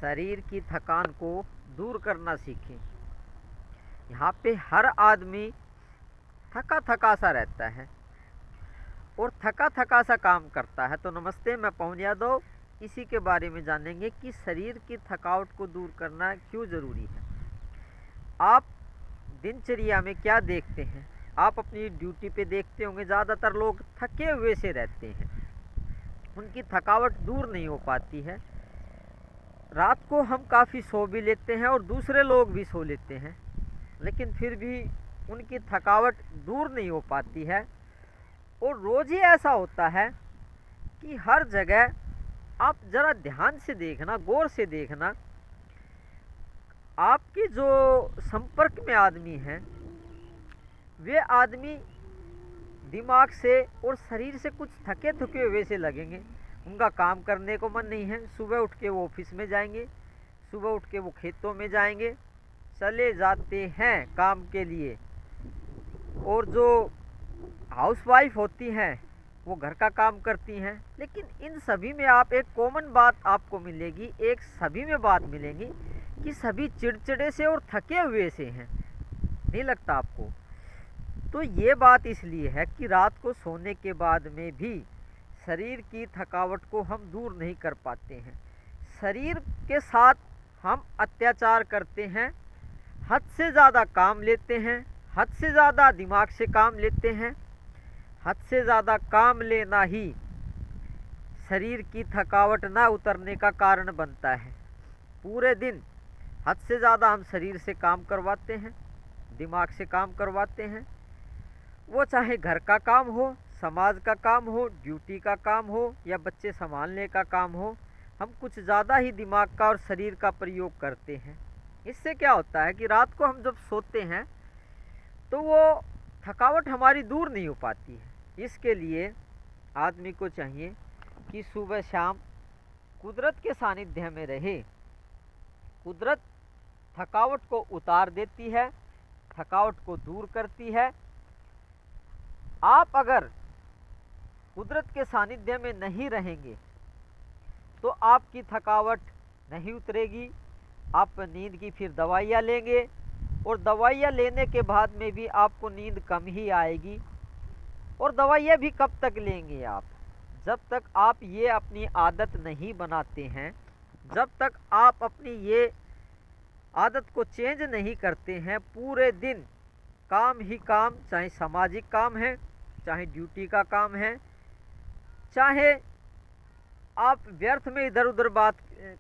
शरीर की थकान को दूर करना सीखें। यहाँ पे हर आदमी थका थका सा रहता है और थका थका सा काम करता है। तो नमस्ते, मैं पवन यादव इसी के बारे में जानेंगे कि शरीर की थकावट को दूर करना क्यों ज़रूरी है। आप दिनचर्या में क्या देखते हैं? आप अपनी ड्यूटी पे देखते होंगे ज़्यादातर लोग थके हुए से रहते हैं, उनकी थकावट दूर नहीं हो पाती है। रात को हम काफ़ी सो भी लेते हैं और दूसरे लोग भी सो लेते हैं, लेकिन फिर भी उनकी थकावट दूर नहीं हो पाती है। और रोज़ ही ऐसा होता है कि हर जगह आप ज़रा ध्यान से देखना, गौर से देखना, आपके जो संपर्क में आदमी हैं वे आदमी दिमाग से और शरीर से कुछ थके थके हुए से लगेंगे। उनका काम करने को मन नहीं है। सुबह उठ के वो ऑफिस में जाएंगे, सुबह उठ के वो खेतों में जाएंगे, चले जाते हैं काम के लिए। और जो हाउसवाइफ होती हैं वो घर का काम करती हैं। लेकिन इन सभी में आप एक कॉमन बात आपको मिलेगी, एक सभी में बात मिलेगी कि सभी चिड़चिड़े से और थके हुए से हैं। नहीं लगता आपको? तो ये बात इसलिए है कि रात को सोने के बाद में भी शरीर की थकावट को हम दूर नहीं कर पाते हैं। शरीर के साथ हम अत्याचार करते हैं, हद से ज़्यादा काम लेते हैं, हद से ज़्यादा दिमाग से काम लेते हैं। हद से ज़्यादा काम लेना ही शरीर की थकावट ना उतरने का कारण बनता है। पूरे दिन हद से ज़्यादा हम शरीर से काम करवाते हैं, दिमाग से काम करवाते हैं। वो चाहे घर का काम हो, समाज का काम हो, ड्यूटी का काम हो या बच्चे संभालने का काम हो, हम कुछ ज़्यादा ही दिमाग का और शरीर का प्रयोग करते हैं। इससे क्या होता है कि रात को हम जब सोते हैं तो वो थकावट हमारी दूर नहीं हो पाती है। इसके लिए आदमी को चाहिए कि सुबह शाम कुदरत के सानिध्य में रहे। कुदरत थकावट को उतार देती है, थकावट को दूर करती है। आप अगर कुदरत के सानिध्य में नहीं रहेंगे तो आपकी थकावट नहीं उतरेगी। आप नींद की फिर दवाइयाँ लेंगे और दवाइयाँ लेने के बाद में भी आपको नींद कम ही आएगी। और दवाइयाँ भी कब तक लेंगे आप? जब तक आप ये अपनी आदत नहीं बनाते हैं, जब तक आप अपनी ये आदत को चेंज नहीं करते हैं। पूरे दिन काम ही काम, चाहे सामाजिक काम है, चाहे ड्यूटी का काम है, चाहे आप व्यर्थ में इधर उधर बात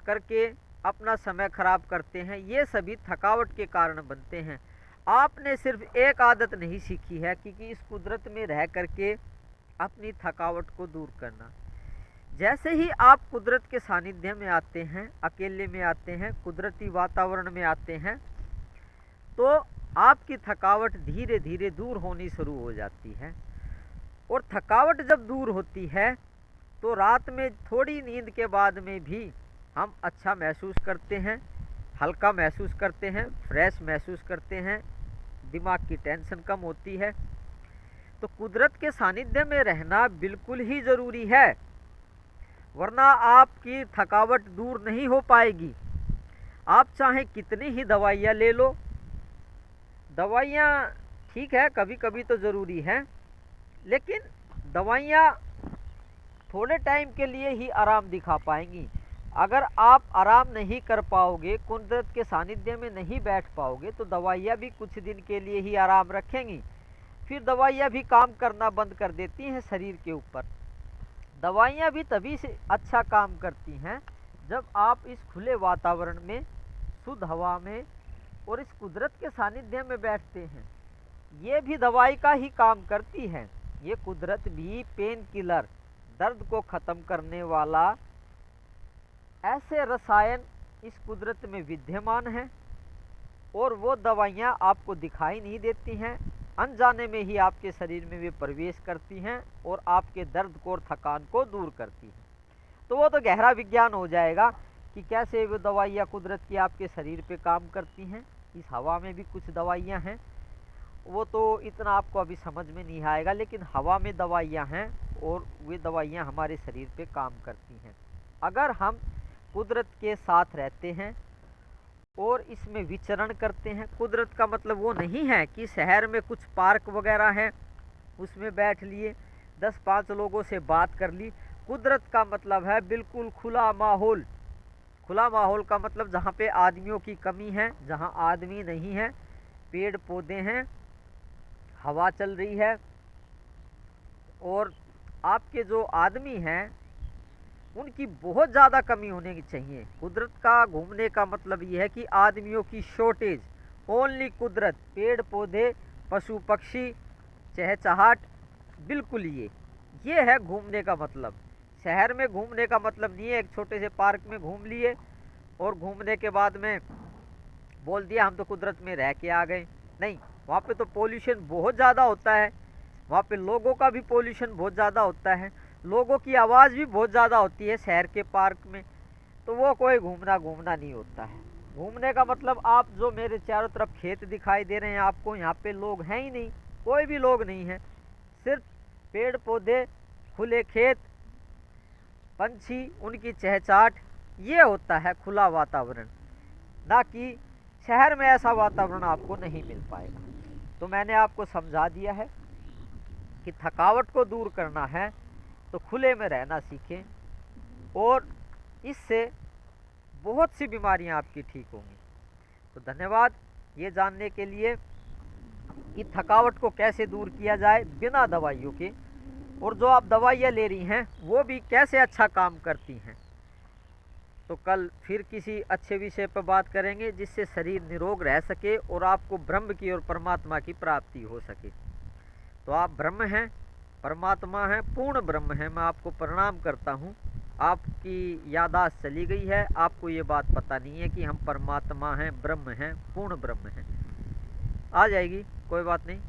करके अपना समय खराब करते हैं, ये सभी थकावट के कारण बनते हैं। आपने सिर्फ एक आदत नहीं सीखी है कि इस कुदरत में रह करके अपनी थकावट को दूर करना। जैसे ही आप कुदरत के सानिध्य में आते हैं, अकेले में आते हैं, कुदरती वातावरण में आते हैं, तो आपकी थकावट धीरे धीरे दूर होनी शुरू हो जाती है। और थकावट जब दूर होती है तो रात में थोड़ी नींद के बाद में भी हम अच्छा महसूस करते हैं, हल्का महसूस करते हैं, फ्रेश महसूस करते हैं, दिमाग की टेंशन कम होती है। तो कुदरत के सानिध्य में रहना बिल्कुल ही ज़रूरी है, वरना आपकी थकावट दूर नहीं हो पाएगी। आप चाहे कितनी ही दवाइयाँ ले लो, दवाइयाँ ठीक है कभी कभी तो ज़रूरी है, लेकिन दवाइयाँ थोड़े टाइम के लिए ही आराम दिखा पाएंगी। अगर आप आराम नहीं कर पाओगे, कुदरत के सानिध्य में नहीं बैठ पाओगे, तो दवाइयाँ भी कुछ दिन के लिए ही आराम रखेंगी। फिर दवाइयाँ भी काम करना बंद कर देती हैं शरीर के ऊपर। दवाइयाँ भी तभी से अच्छा काम करती हैं जब आप इस खुले वातावरण में, शुद्ध हवा में और इस कुदरत के सानिध्य में बैठते हैं। ये भी दवाई का ही काम करती है। ये कुदरत भी पेन किलर, दर्द को ख़त्म करने वाला ऐसे रसायन इस कुदरत में विद्यमान हैं और वो दवाइयाँ आपको दिखाई नहीं देती हैं, अनजाने में ही आपके शरीर में वे प्रवेश करती हैं और आपके दर्द को और थकान को दूर करती हैं। तो वो तो गहरा विज्ञान हो जाएगा कि कैसे वो दवाइयाँ कुदरत की आपके शरीर पे काम करती हैं। इस हवा में भी कुछ दवाइयाँ हैं, वो तो इतना आपको अभी समझ में नहीं आएगा, लेकिन हवा में दवाइयाँ हैं और वे दवाइयाँ हमारे शरीर पे काम करती हैं। अगर हम कुदरत के साथ रहते हैं और इसमें विचरण करते हैं। कुदरत का मतलब वो नहीं है कि शहर में कुछ पार्क वगैरह है उसमें बैठ लिए, 10-5 लोगों से बात कर ली। कुदरत का मतलब है बिल्कुल खुला माहौल। खुला माहौल का मतलब जहाँ पे आदमियों की कमी है, जहाँ आदमी नहीं है, पेड़ पौधे हैं, हवा चल रही है, और आपके जो आदमी हैं उनकी बहुत ज़्यादा कमी होने की चाहिए। कुदरत का घूमने का मतलब ये है कि आदमियों की शॉर्टेज, ओनली कुदरत, पेड़ पौधे, पशु पक्षी, चहचहाट, बिल्कुल ये है घूमने का मतलब। शहर में घूमने का मतलब नहीं है एक छोटे से पार्क में घूम लिए और घूमने के बाद में बोल दिया हम तो कुदरत में रह के आ गए। नहीं, वहाँ पे तो पोल्यूशन बहुत ज़्यादा होता है, वहाँ पे लोगों का भी पोल्यूशन बहुत ज़्यादा होता है, लोगों की आवाज़ भी बहुत ज़्यादा होती है शहर के पार्क में। तो वो कोई घूमना नहीं होता है। घूमने का मतलब आप जो मेरे चारों तरफ खेत दिखाई दे रहे हैं आपको, यहाँ पे लोग हैं ही नहीं, कोई भी लोग नहीं है, सिर्फ पेड़ पौधे, खुले खेत, पंछी, उनकी चहचहाट, ये होता है खुला वातावरण। ना कि शहर में ऐसा वातावरण आपको नहीं मिल पाएगा। तो मैंने आपको समझा दिया है कि थकावट को दूर करना है तो खुले में रहना सीखें, और इससे बहुत सी बीमारियां आपकी ठीक होंगी। तो धन्यवाद ये जानने के लिए कि थकावट को कैसे दूर किया जाए बिना दवाइयों के, और जो आप दवाइयाँ ले रही हैं वो भी कैसे अच्छा काम करती हैं। तो कल फिर किसी अच्छे विषय पर बात करेंगे जिससे शरीर निरोग रह सके और आपको ब्रह्म की और परमात्मा की प्राप्ति हो सके। तो आप ब्रह्म हैं, परमात्मा हैं, पूर्ण ब्रह्म हैं। मैं आपको प्रणाम करता हूँ। आपकी याददाश्त चली गई है, आपको ये बात पता नहीं है कि हम परमात्मा हैं, ब्रह्म हैं, पूर्ण ब्रह्म हैं। आ जाएगी, कोई बात नहीं।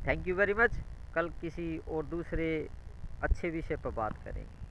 Thank you very much. कल किसी और दूसरे अच्छे विषय पर बात करेंगे।